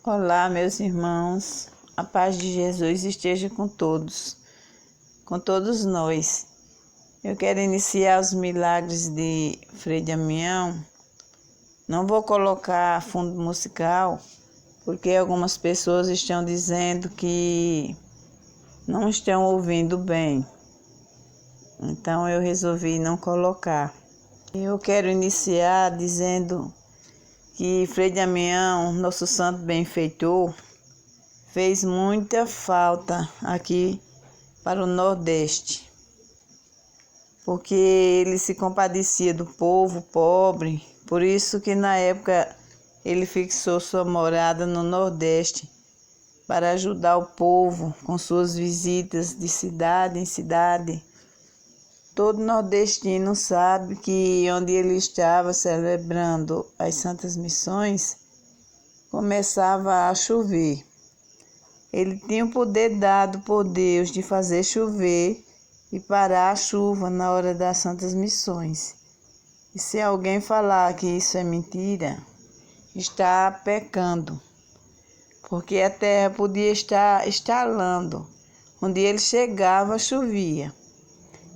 Olá, meus irmãos, a paz de Jesus esteja com todos nós. Eu quero iniciar os milagres de Frei Damião. Não vou colocar fundo musical, porque algumas pessoas estão dizendo que não estão ouvindo bem. Então eu resolvi não colocar. Eu quero iniciar dizendo que Frei Damião, nosso santo benfeitor, fez muita falta aqui para o Nordeste, porque ele se compadecia do povo pobre, por isso que na época ele fixou sua morada no Nordeste, para ajudar o povo com suas visitas de cidade em cidade. Todo nordestino sabe que onde ele estava celebrando as Santas Missões, começava a chover. Ele tinha o poder dado por Deus de fazer chover e parar a chuva na hora das Santas Missões. E se alguém falar que isso é mentira, está pecando, porque a terra podia estar estalando. Onde ele chegava, chovia.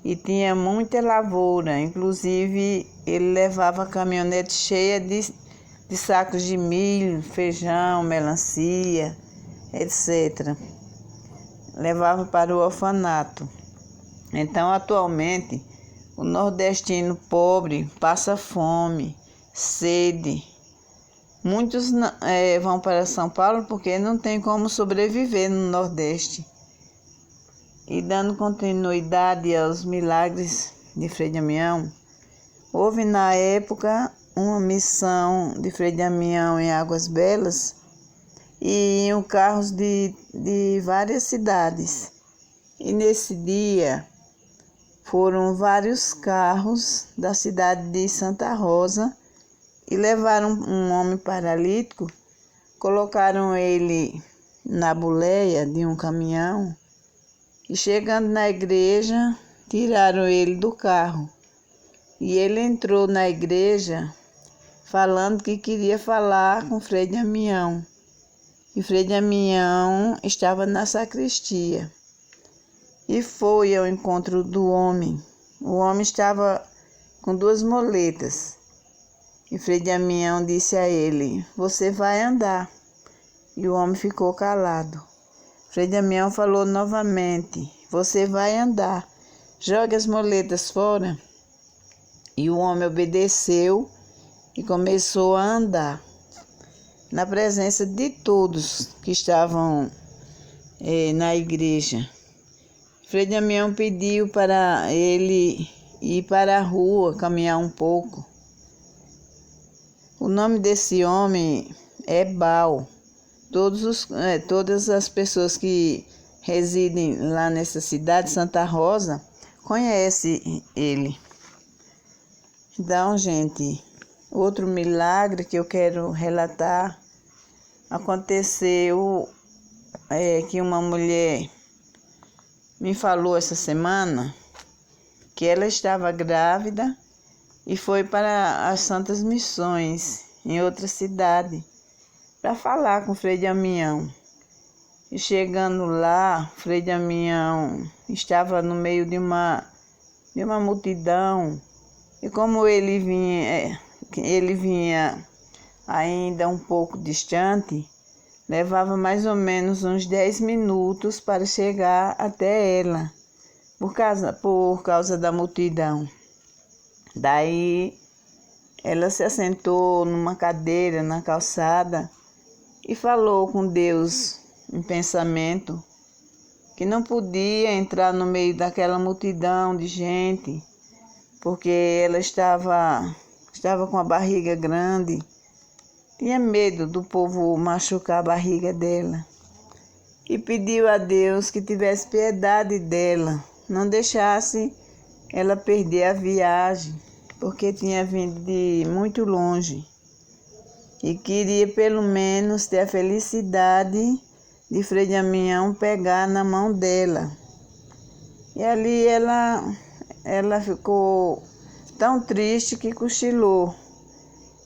E tinha muita lavoura, inclusive ele levava a caminhonete cheia de sacos de milho, feijão, melancia, etc. Levava para o orfanato. Então, atualmente, o nordestino pobre passa fome, sede. Muitos vão para São Paulo porque não tem como sobreviver no Nordeste. E dando continuidade aos milagres de Frei Damião, houve na época uma missão de Frei Damião em Águas Belas e iam carros de várias cidades. E nesse dia foram vários carros da cidade de Santa Rosa e levaram um homem paralítico, colocaram ele na boleia de um caminhão. E chegando na igreja, tiraram ele do carro. E ele entrou na igreja falando que queria falar com Frei Damião. E Frei Damião estava na sacristia. E foi ao encontro do homem. O homem estava com 2 moletas. E Frei Damião disse a ele: "Você vai andar." E o homem ficou calado. Frei Damião falou novamente: "Você vai andar, jogue as moletas fora." E o homem obedeceu e começou a andar, na presença de todos que estavam na igreja. Frei Damião pediu para ele ir para a rua, caminhar um pouco. O nome desse homem é Bal. Todas as pessoas que residem lá nessa cidade, Santa Rosa, conhecem ele. Então, gente, outro milagre que eu quero relatar, aconteceu que uma mulher me falou essa semana que ela estava grávida e foi para as Santas Missões em outra cidade, para falar com Frei Damião. E chegando lá, Frei Damião estava no meio de uma multidão. E como ele vinha ainda um pouco distante, levava mais ou menos uns 10 minutos para chegar até ela, por causa da multidão. Daí ela se assentou numa cadeira na calçada e falou com Deus em pensamento que não podia entrar no meio daquela multidão de gente, porque ela estava com a barriga grande, tinha medo do povo machucar a barriga dela. E pediu a Deus que tivesse piedade dela, não deixasse ela perder a viagem, porque tinha vindo de muito longe. E queria pelo menos ter a felicidade de Frei Damião pegar na mão dela. E ali ela ficou tão triste que cochilou.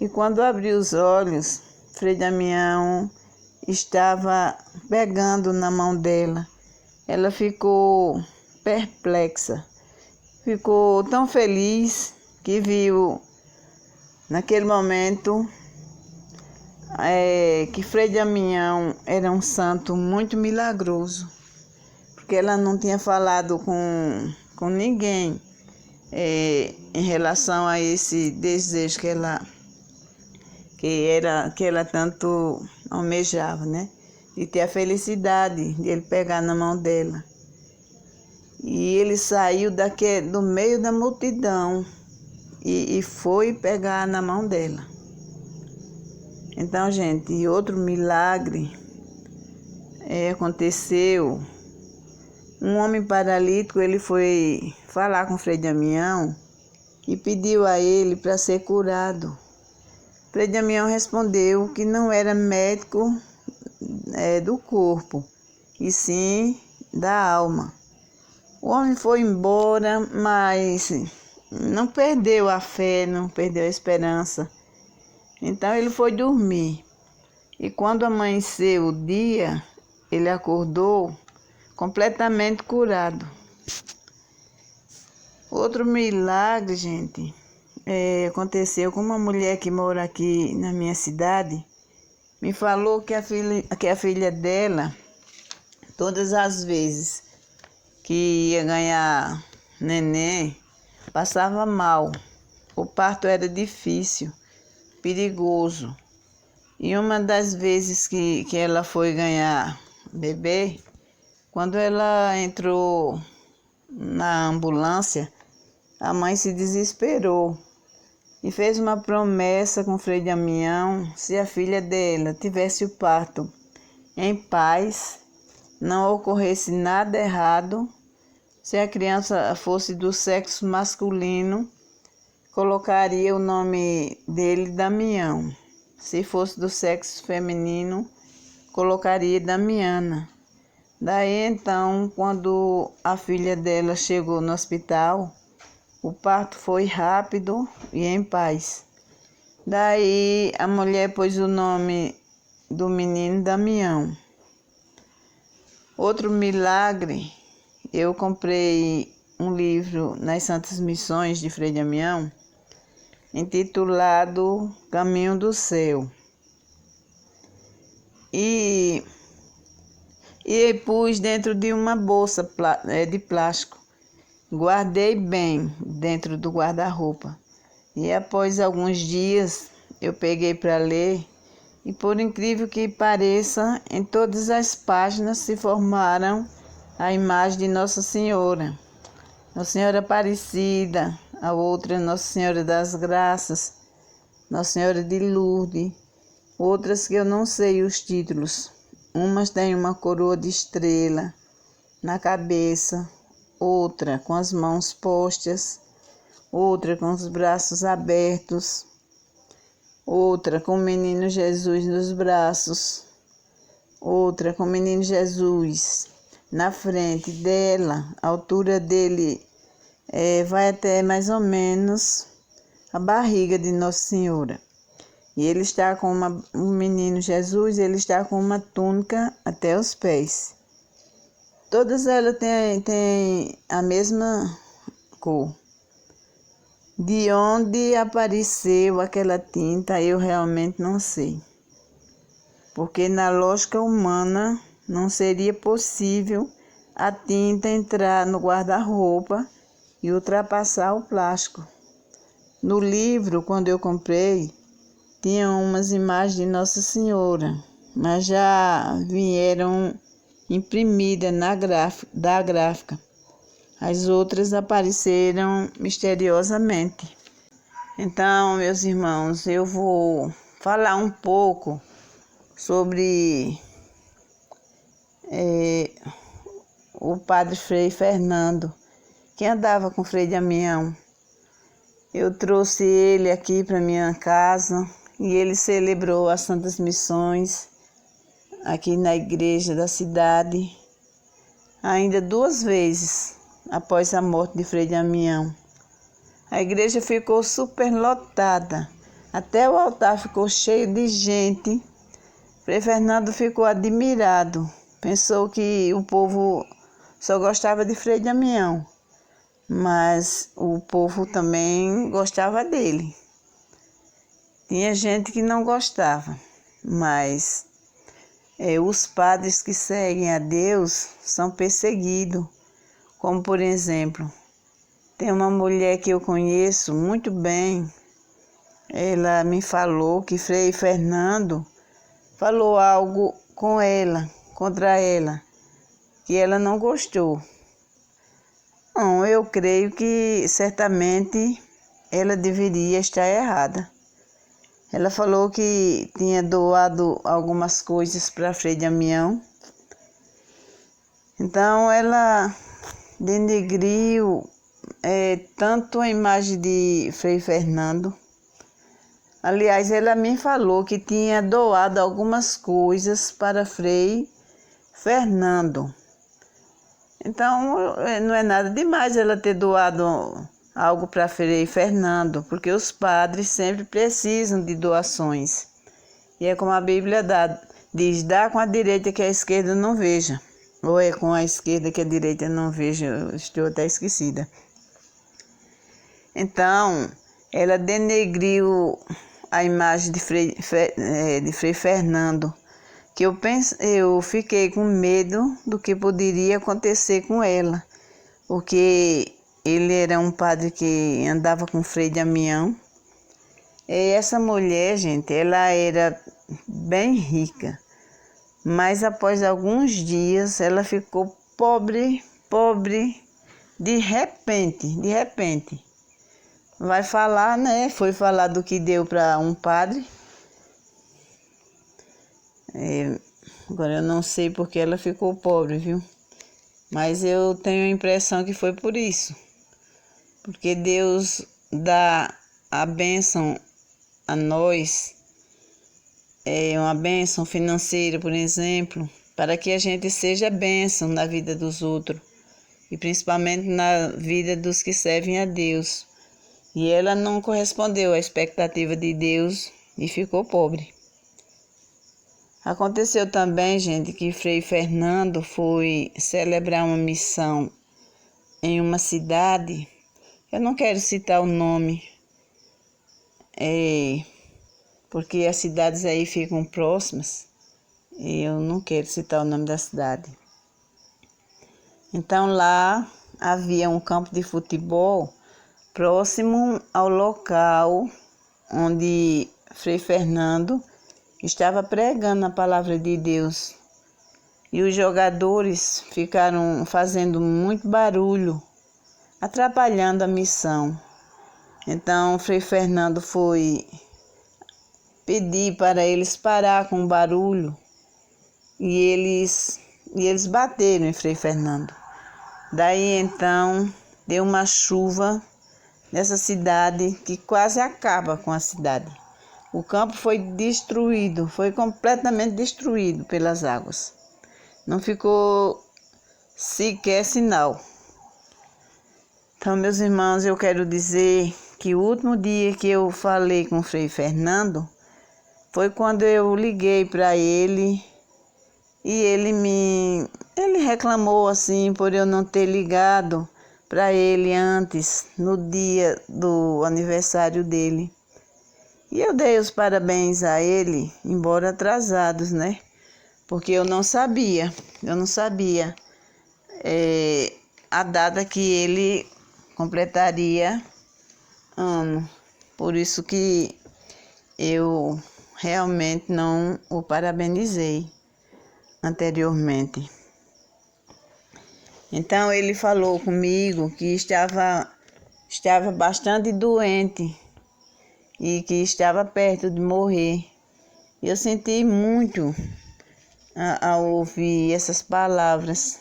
E quando abriu os olhos, Frei Damião estava pegando na mão dela. Ela ficou perplexa, ficou tão feliz que viu naquele momento que Frei Damião era um santo muito milagroso, porque ela não tinha falado com ninguém em relação a esse desejo que ela tanto almejava, né? De ter a felicidade de ele pegar na mão dela. E ele saiu do meio da multidão e foi pegar na mão dela. Então, gente, outro milagre aconteceu. Um homem paralítico, ele foi falar com Frei Damião e pediu a ele para ser curado. Frei Damião respondeu que não era médico do corpo, e sim da alma. O homem foi embora, mas não perdeu a fé, não perdeu a esperança. Então ele foi dormir. E quando amanheceu o dia, ele acordou completamente curado. Outro milagre, gente, aconteceu com uma mulher que mora aqui na minha cidade. Me falou que a filha dela, todas as vezes que ia ganhar neném, passava mal. O parto era difícil, perigoso. E uma das vezes que ela foi ganhar bebê, quando ela entrou na ambulância, a mãe se desesperou e fez uma promessa com Frei Damião: se a filha dela tivesse o parto em paz, não ocorresse nada errado, se a criança fosse do sexo masculino, colocaria o nome dele Damião. Se fosse do sexo feminino, colocaria Damiana. Daí então, quando a filha dela chegou no hospital, o parto foi rápido e em paz. Daí a mulher pôs o nome do menino Damião. Outro milagre, eu comprei um livro nas Santas Missões de Frei Damião, intitulado Caminho do Céu. E pus dentro de uma bolsa de plástico. Guardei bem dentro do guarda-roupa. E após alguns dias eu peguei para ler e, por incrível que pareça, em todas as páginas se formaram a imagem de Nossa Senhora. Nossa Senhora Aparecida, a outra Nossa Senhora das Graças, Nossa Senhora de Lourdes, outras que eu não sei os títulos. Umas têm uma coroa de estrela na cabeça, outra com as mãos postas, outra com os braços abertos, outra com o menino Jesus nos braços, outra com o menino Jesus na frente dela. A altura dele vai até mais ou menos a barriga de Nossa Senhora. E ele está com o menino Jesus, ele está com uma túnica até os pés. Todas elas têm a mesma cor. De onde apareceu aquela tinta, eu realmente não sei. Porque na lógica humana não seria possível a tinta entrar no guarda-roupa e ultrapassar o plástico. No livro, quando eu comprei, tinha umas imagens de Nossa Senhora, mas já vieram imprimidas da gráfica. As outras apareceram misteriosamente. Então, meus irmãos, eu vou falar um pouco sobre o Padre Frei Fernando, que andava com Frei Damião. Eu trouxe ele aqui para minha casa e ele celebrou as Santas Missões aqui na igreja da cidade, ainda 2 vezes após a morte de Frei Damião. A igreja ficou super lotada, até o altar ficou cheio de gente Frei Fernando ficou admirado, pensou que o povo só gostava de Frei Damião, mas o povo também gostava dele. Tinha gente que não gostava, mas os padres que seguem a Deus são perseguidos. Como, por exemplo, tem uma mulher que eu conheço muito bem, ela me falou que Frei Fernando falou algo com ela, contra ela, que ela não gostou. Não, eu creio que certamente ela deveria estar errada. Ela falou que tinha doado algumas coisas para Frei Damião. Então ela denegriu tanto a imagem de Frei Fernando. Aliás, ela me falou que tinha doado algumas coisas para Frei Fernando. Então, não é nada demais ela ter doado algo para Frei Fernando, porque os padres sempre precisam de doações. E é como a Bíblia diz, dá com a direita que a esquerda não veja. Ou é com a esquerda que a direita não veja, eu estou até esquecida. Então, ela denegriu a imagem de Frei Fernando, que eu fiquei com medo do que poderia acontecer com ela, porque ele era um padre que andava com Frei Damião. E essa mulher, gente, ela era bem rica, mas após alguns dias ela ficou pobre, de repente. Vai falar, né? Foi falar do que deu para um padre. Agora eu não sei porque ela ficou pobre, viu? Mas eu tenho a impressão que foi por isso. Porque Deus dá a bênção a nós, uma bênção financeira, por exemplo, para que a gente seja bênção na vida dos outros. E principalmente na vida dos que servem a Deus. E ela não correspondeu à expectativa de Deus e ficou pobre. Aconteceu também, gente, que Frei Fernando foi celebrar uma missão em uma cidade. Eu não quero citar o nome, porque as cidades aí ficam próximas e eu não quero citar o nome da cidade. Então lá havia um campo de futebol próximo ao local onde Frei Fernando estava pregando a palavra de Deus. E os jogadores ficaram fazendo muito barulho, atrapalhando a missão. Então, Frei Fernando foi pedir para eles parar com o barulho e eles bateram em Frei Fernando. Daí, então, deu uma chuva nessa cidade que quase acaba com a cidade. O campo foi destruído, foi completamente destruído pelas águas. Não ficou sequer sinal. Então, meus irmãos, eu quero dizer que o último dia que eu falei com o Frei Fernando foi quando eu liguei para ele e ele reclamou assim por eu não ter ligado para ele antes, no dia do aniversário dele. E eu dei os parabéns a ele, embora atrasados, né? Porque eu não sabia a data que ele completaria ano. Por isso que eu realmente não o parabenizei anteriormente. Então ele falou comigo que estava bastante doente e que estava perto de morrer. Eu senti muito ao ouvir essas palavras.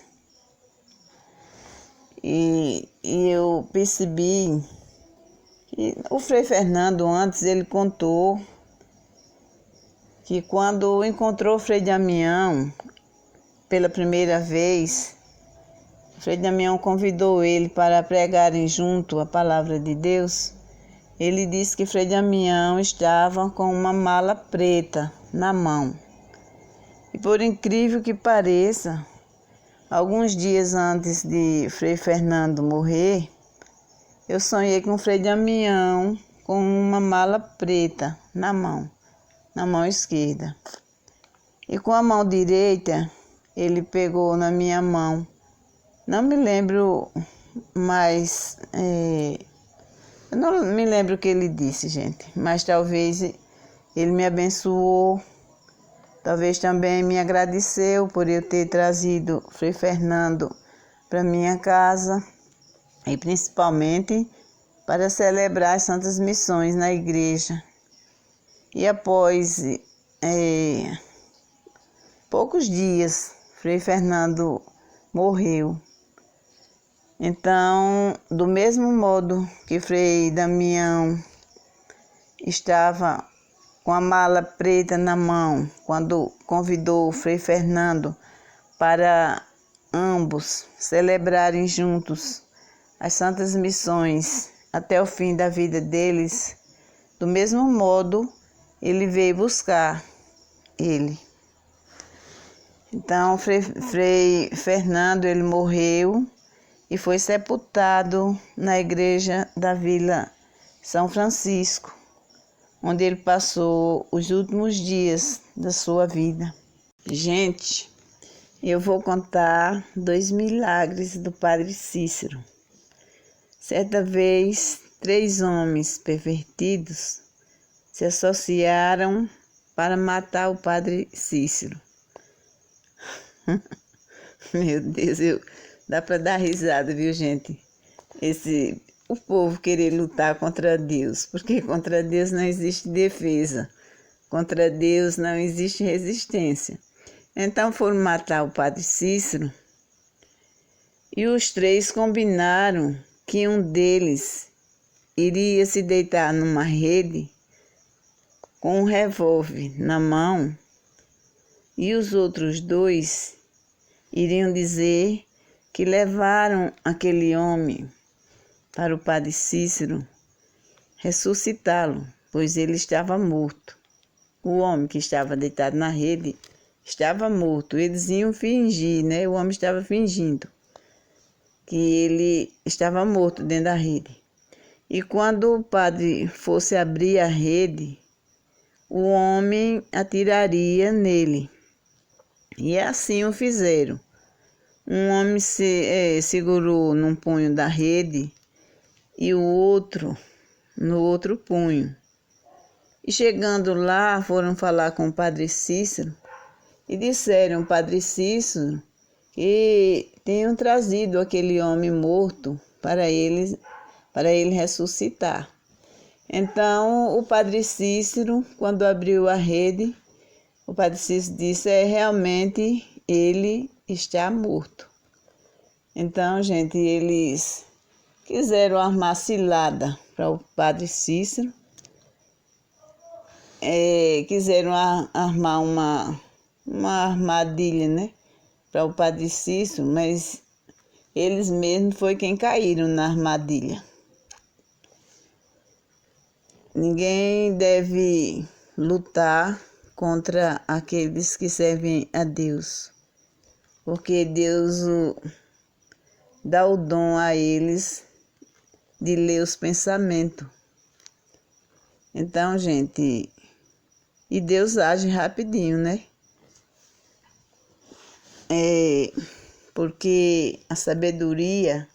E eu percebi que o Frei Fernando antes ele contou que quando encontrou o Frei Damião pela primeira vez, o Frei Damião convidou ele para pregarem junto a palavra de Deus. Ele disse que Frei Damião estava com uma mala preta na mão. E por incrível que pareça, alguns dias antes de Frei Fernando morrer, eu sonhei com Frei Damião com uma mala preta na mão esquerda. E com a mão direita, ele pegou na minha mão. Não me lembro mais, eu não me lembro o que ele disse, gente, mas talvez ele me abençoou, talvez também me agradeceu por eu ter trazido Frei Fernando para minha casa e principalmente para celebrar as santas missões na igreja. E após poucos dias, Frei Fernando morreu. Então, do mesmo modo que Frei Damião estava com a mala preta na mão, quando convidou Frei Fernando para ambos celebrarem juntos as santas missões até o fim da vida deles, do mesmo modo ele veio buscar ele. Então, Frei Fernando, ele morreu e foi sepultado na igreja da Vila São Francisco, onde ele passou os últimos dias da sua vida. Gente, eu vou contar 2 milagres do Padre Cícero. Certa vez, 3 homens pervertidos se associaram para matar o Padre Cícero. Meu Deus, dá para dar risada, viu, gente? O povo querer lutar contra Deus, porque contra Deus não existe defesa, contra Deus não existe resistência. Então foram matar o Padre Cícero e os 3 combinaram que um deles iria se deitar numa rede com um revólver na mão e os outros 2 iriam dizer que levaram aquele homem para o Padre Cícero ressuscitá-lo, pois ele estava morto. O homem que estava deitado na rede estava morto. Eles iam fingir, né? O homem estava fingindo que ele estava morto dentro da rede. E quando o padre fosse abrir a rede, o homem atiraria nele. E assim o fizeram. Um homem segurou num punho da rede e o outro no outro punho. E chegando lá, foram falar com o Padre Cícero e disseram ao Padre Cícero que tenham trazido aquele homem morto para ele ressuscitar. Então, o Padre Cícero, quando abriu a rede, o Padre Cícero disse: realmente ele está morto. Então, gente, eles quiseram armar cilada para o Padre Cícero, quiseram armar uma armadilha, né, para o Padre Cícero, mas eles mesmos foi quem caíram na armadilha. Ninguém deve lutar contra aqueles que servem a Deus, porque Deus dá o dom a eles de ler os pensamentos. Então, gente, e Deus age rapidinho, né? Porque a sabedoria,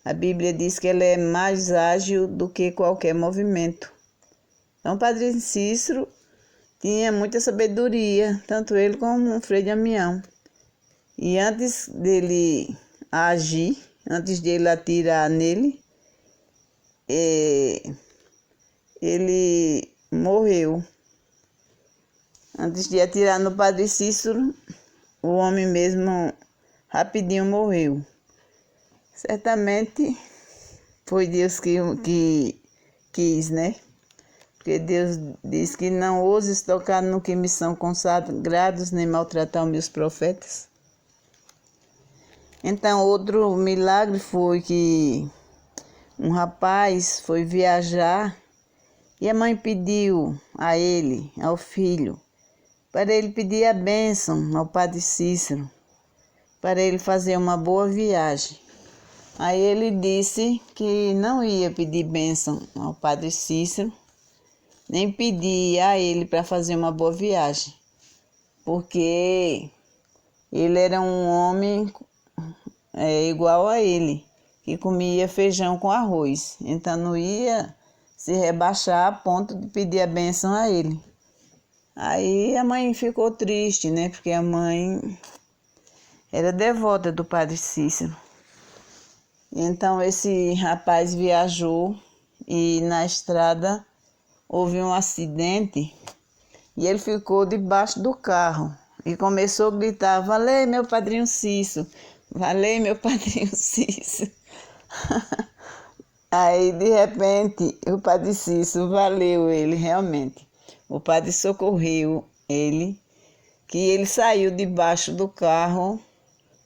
a Bíblia diz que ela é mais ágil do que qualquer movimento. Então, o Padre Cícero tinha muita sabedoria, tanto ele como o Frei Damião. E antes dele agir, antes dele atirar nele, ele morreu. Antes de atirar no Padre Cícero, o homem mesmo rapidinho morreu. Certamente foi Deus que quis, né? Porque Deus diz que não ouses tocar no que me são consagrados, nem maltratar os meus profetas. Então, outro milagre foi que um rapaz foi viajar e a mãe pediu a ele, ao filho, para ele pedir a bênção ao Padre Cícero, para ele fazer uma boa viagem. Aí ele disse que não ia pedir bênção ao Padre Cícero, nem pedir a ele para fazer uma boa viagem, porque ele era um homem igual a ele, que comia feijão com arroz, então não ia se rebaixar a ponto de pedir a bênção a ele. Aí a mãe ficou triste, né? Porque a mãe era devota do Padre Cícero. Então esse rapaz viajou e na estrada houve um acidente e ele ficou debaixo do carro e começou a gritar: "Valei, meu padrinho Cícero! Valei, meu padrinho Cícero!" Aí de repente o Padre Cícero valeu ele realmente. O padre socorreu ele, que ele saiu debaixo do carro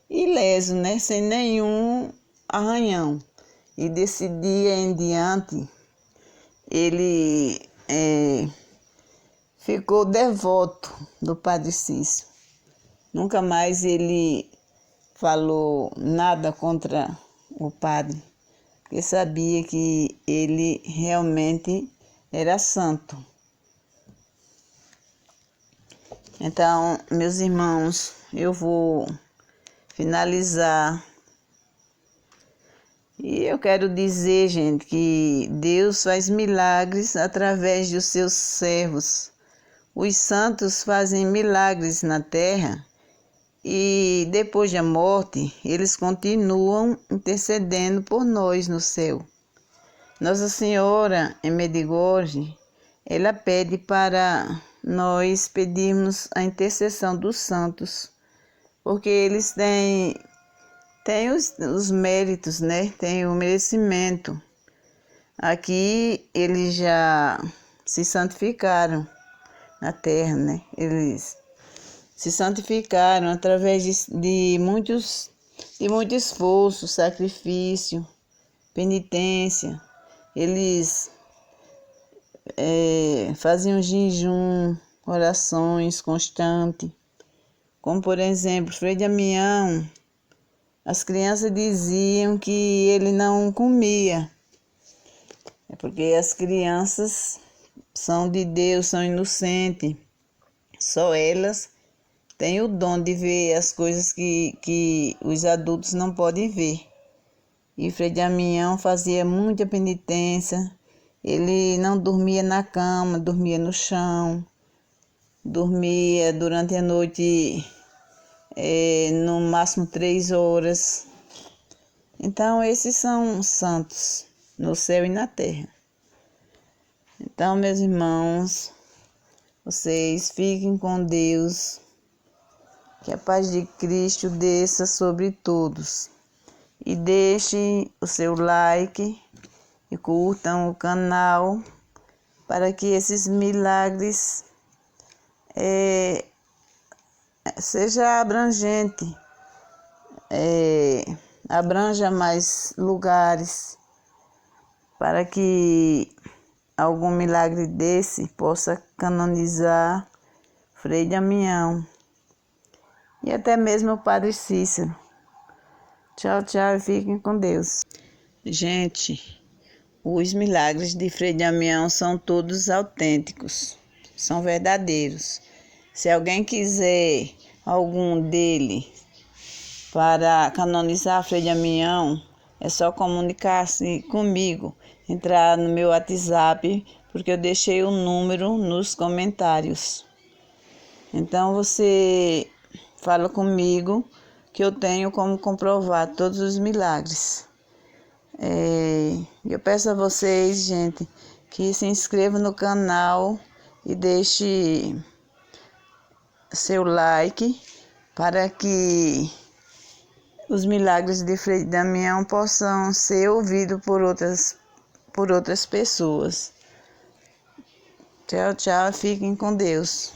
ileso, né? Sem nenhum arranhão. E desse dia em diante, ele ficou devoto do Padre Cícero. Nunca mais ele falou nada contra o padre, porque sabia que ele realmente era santo. Então, meus irmãos, eu vou finalizar. E eu quero dizer, gente, que Deus faz milagres através dos seus servos. Os santos fazem milagres na terra e depois da morte, eles continuam intercedendo por nós no céu. Nossa Senhora, em Medjugorje, ela pede para nós pedirmos a intercessão dos santos, porque eles têm os méritos, né? Tem o merecimento. Aqui eles já se santificaram na terra, né? Eles se santificaram através de muito esforço, sacrifício, penitência. Eles faziam jejum, orações constantes. Como, por exemplo, Frei Damião, as crianças diziam que ele não comia. É porque as crianças são de Deus, são inocentes. Só elas têm o dom de ver as coisas que os adultos não podem ver. E Frei Damião fazia muita penitência. Ele não dormia na cama, dormia no chão. Dormia durante a noite no máximo 3 horas. Então esses são santos no céu e na terra. Então, meus irmãos, vocês fiquem com Deus, que a paz de Cristo desça sobre todos. E deixem o seu like e curtam o canal para que esses milagres seja abrangente, abranja mais lugares, para que algum milagre desse possa canonizar Frei Damião e até mesmo o Padre Cícero. Tchau, tchau e fiquem com Deus. Gente, os milagres de Frei Damião são todos autênticos, são verdadeiros. Se alguém quiser algum dele para canonizar Frei Damião, é só comunicar-se comigo, entrar no meu WhatsApp, porque eu deixei o número nos comentários. Então você fala comigo que eu tenho como comprovar todos os milagres. Eu peço a vocês, gente, que se inscrevam no canal e deixe seu like para que os milagres de Frei Damião possam ser ouvidos por outras pessoas. Tchau, tchau, fiquem com Deus.